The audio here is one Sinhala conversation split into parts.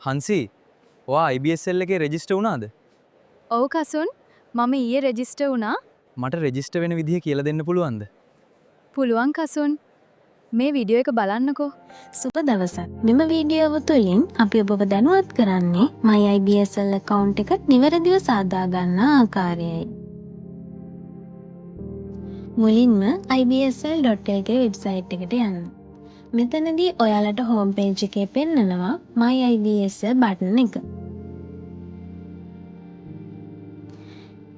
හන්සි ඔයා IBSL එකේ රෙජිස්ටර් වුණාද? ඔව් කසුන් මම ඊයේ රෙජිස්ටර් වුණා. මට රෙජිස්ටර් වෙන විදිහ කියලා දෙන්න පුළුවන්ද? පුළුවන් කසුන්. මේ වීඩියෝ එක බලන්නකෝ. සුබ දවසක්. මෙම වීඩියෝව තුළින් අපි ඔබව දැනුවත් කරන්නේ my IBSL account එක නිවැරදිව සාදා ගන්නා ආකාරයයි. මුලින්ම ibsl.lk වෙබ්සයිට් එකට යන්න. මෙතනදී ඔයාලට හෝම් පේජ් එකේ පෙන්නනවා my IBSL බටන් එක.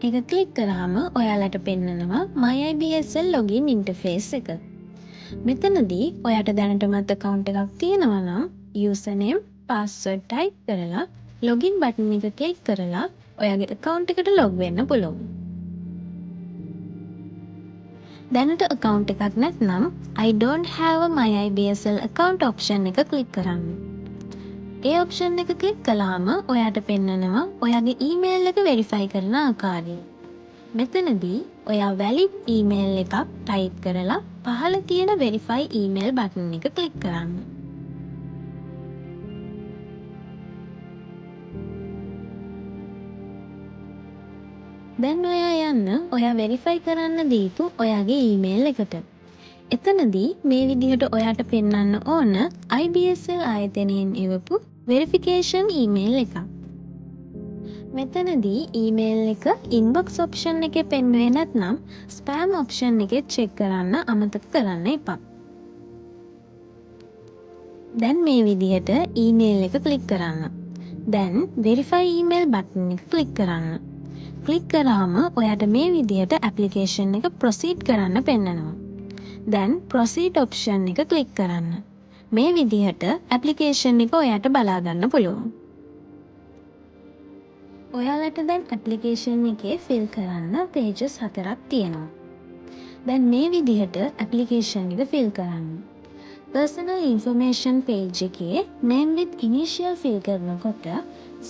ඒක ක්ලික් කරාම ඔයාලට පෙන්නනවා my IBSL login interface එක. මෙතනදී ඔයාට දැනටමත් account එකක් තියෙනවා නම් username password type කරලා login button එක click කරලා ඔයාගේ account එකට log වෙන්න පුළුවන්. දැනට account එකක් නැත්නම් I don't have a my IBSL account option එක click කරන්න. ඒ option එක click කළාම ඔයාට පෙන්නනවා ඔයාගේ email එක verify කරන ආකාරය. මෙතනදී ඔයා valid email එකක් type කරලා පහළ තියෙන verify email button එක click කරන්න. දැන් ඔයා යන්න ඔයා verify කරන්න දීපු ඔයාගේ email එකට. එතනදී මේ විදිහට ඔයාට පෙන්වන්න ඕන IBSL ආයතනයෙන් එවපු verification email එකක්. මෙතනදී email එක inbox option එකේ පෙන්වුවේ නැත්නම් spam option එකේ check කරන්න අමතක කරන්න එපා. දැන් මේ විදිහට email එක click කරන්න. දැන් verify email button එක click කරන්න. click කරාම ඔයාට මේ විදිහට application එක proceed කරන්න පෙන්නනවා. දැන් proceed option එක click කරන්න. මේ විදිහට application එක ඔයාට බලා ගන්න පුළුවන්. ඔයාලට දැන් application එකේ fill කරන්න pages 4ක් තියෙනවා. දැන් මේ විදිහට application එක fill කරන්න. personal information page එකේ name with initial fill කරනකොට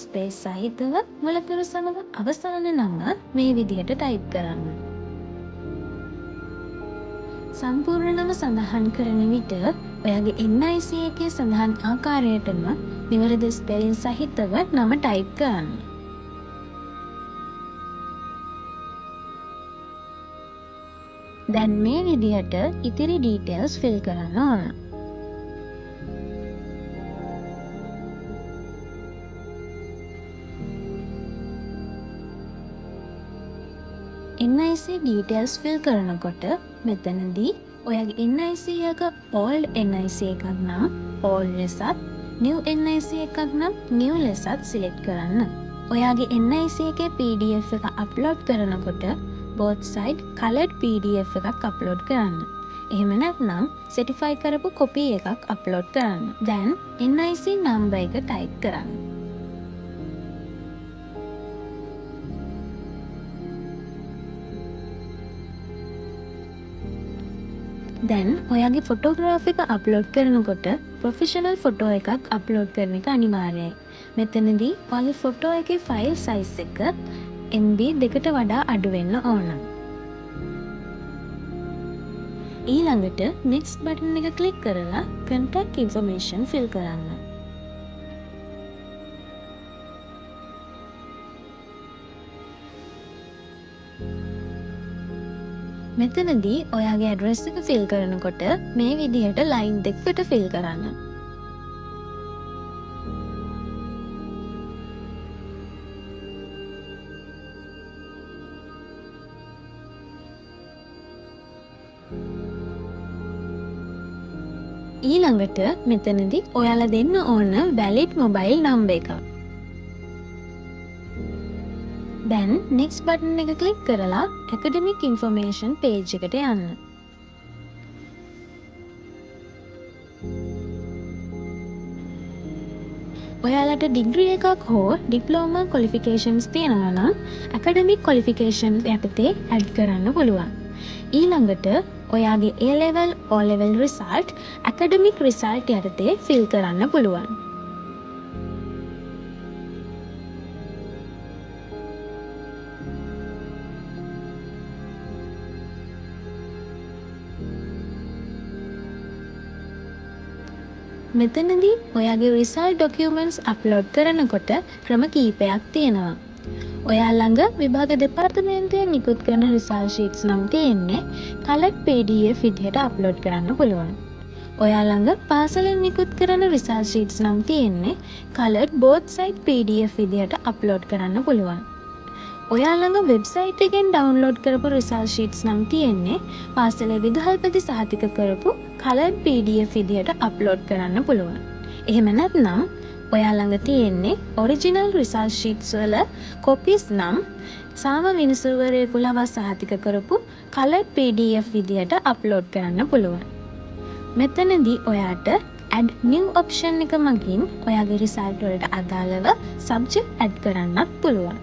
space සහිතව මුලකුරු සමග අවසාන නම මේ විදිහට type කරන්න. සම්පූර්ණ නම සඳහන් කරන විට ඔයාගේ NIC එකේ සඳහන් ආකාරයටම නිවැරදි spelling සහිතව නම type කරන්න. දැන් මේ විදිහට ඉතිරි details fill කරන්න ඕන. NIC details fill කරනකොට මෙතනදී ඔයාගේ NIC එක old NIC එකක් නම් old ලෙසත් new NIC එකක් නම් new ලෙසත් select කරන්න. ඔයාගේ NIC එකේ PDF එක upload කරනකොට both side colored PDF එකක් upload කරන්න. එහෙම නැත්නම් certify කරපු copy එකක් upload කරන්න. දැන් NIC number එක type කරන්න. දැන් ඔයාගේ photograph එක upload කරනකොට professional photo එකක් upload කරන එක අනිවාර්යයි. මෙතනදී ඔයාගේ photo එකේ file size එක MB 2කට වඩා අඩු වෙන්න ඕන. ඊළඟට next button එක click කරලා contact information fill කරන්න. මෙතනදී ඔයාගේ address එක fill කරනකොට මේ විදිහට line දෙකකට fill කරන්න. ඊළඟට මෙතනදී ඔයාලා දෙන්න ඕන valid mobile number එක. දැන් next button එක click කරලා academic information page එකට යන්න. ඔයාලට degree එකක් හෝ diploma qualifications තියෙනවා නම් academic qualifications යටතේ add කරන්න පුළුවන්. ඊළඟට ඔයාගේ A level O level result academic result යටතේ fill කරන්න පුළුවන්. මෙතනදී ඔයාගේ රිසල්ට් ඩොකියුමන්ට්ස් අප්ලෝඩ් කරනකොට ක්‍රම කීපයක් තියෙනවා. ඔයා ළඟ විභාග දෙපාර්තමේන්තුවෙන් නිකුත් කරන රිසල්ට් ෂීට්ස් නම් තියෙන්නේ කලර්ඩ් PDF විදිහට අප්ලෝඩ් කරන්න පුළුවන්. ඔයා ළඟ පාසලෙන් නිකුත් කරන රිසල්ට් ෂීට්ස් නම් තියෙන්නේ කලර්ඩ් both side PDF විදිහට අප්ලෝඩ් කරන්න පුළුවන්. ඔයා ළඟ වෙබ්සයිට් එකෙන් ඩවුන්ලෝඩ් කරපු රිසල්ට් ෂීට්ස් නම් තියෙන්නේ පාසලේ විදුහල්පති සහතික කරපු කලර්ඩ් PDF විදිහට අප්ලෝඩ් කරන්න පුළුවන්. එහෙම නැත්නම් ඔයා ළඟ තියෙන්නේ ඔරිජිනල් රිසල්ට් ෂීට්ස් වල කොපිස් නම් සාම විනිසුරුවරයෙකු ලවා සහතික කරපු කලර්ඩ් PDF විදිහට අප්ලෝඩ් කරන්න පුළුවන්. මෙතනදී ඔයාට add new option එක මගින් ඔයාගේ රිසල්ට් වලට අදාළව subject add කරන්නත් පුළුවන්.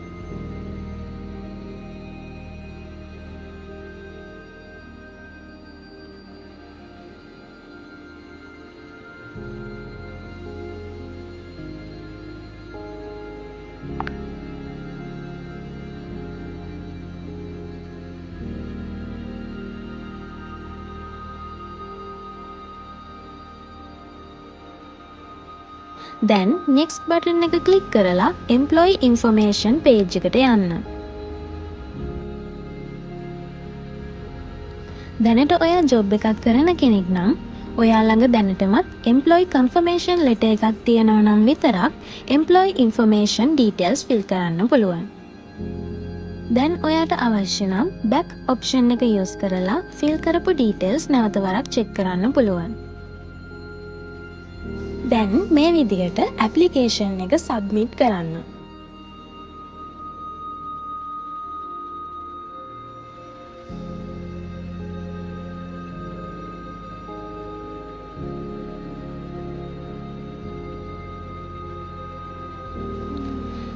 දැන් next button එක click කරලා employee information page එකට යන්න. දැනට ඔයා job එකක් කරන කෙනෙක් නම් ඔයා ළඟ දැනටමත් employee confirmation letter එකක් තියෙනවා නම් විතරක් employee information details fill කරන්න පුළුවන්. දැන් ඔයාට අවශ්‍ය නම් back option එක use කරලා fill කරපු details නැවත වරක් check කරන්න පුළුවන්. දැන් මේ විදිහට ඇප්ලිකේෂන් එක සබ්මිට් කරන්න.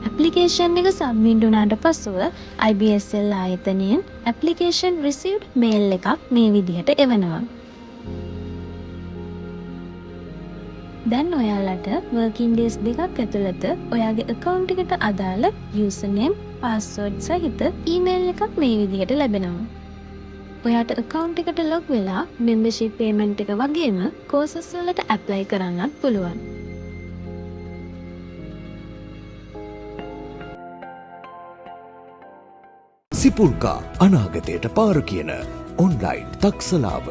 ඇප්ලිකේෂන් එක සබ්මිට් වුණාට පසුව IBSL ආයතනයෙන් ඇප්ලිකේෂන් රිසීව්ඩ් මේල් එකක් මේ විදිහට එවනවා. දැන් ඔයාලට working days දෙකක් ඇතුළත ඔයාගේ account එකට අදාළ username, password සහිත email එකක් මේ විදිහට ලැබෙනවා. ඔයාට account එකට log වෙලා membership payment එක වගේම courses වලට apply කරන්නත් පුළුවන්. සිපුල්කා අනාගතයට පාර කියන ඔන්ලයින් තක්සලාව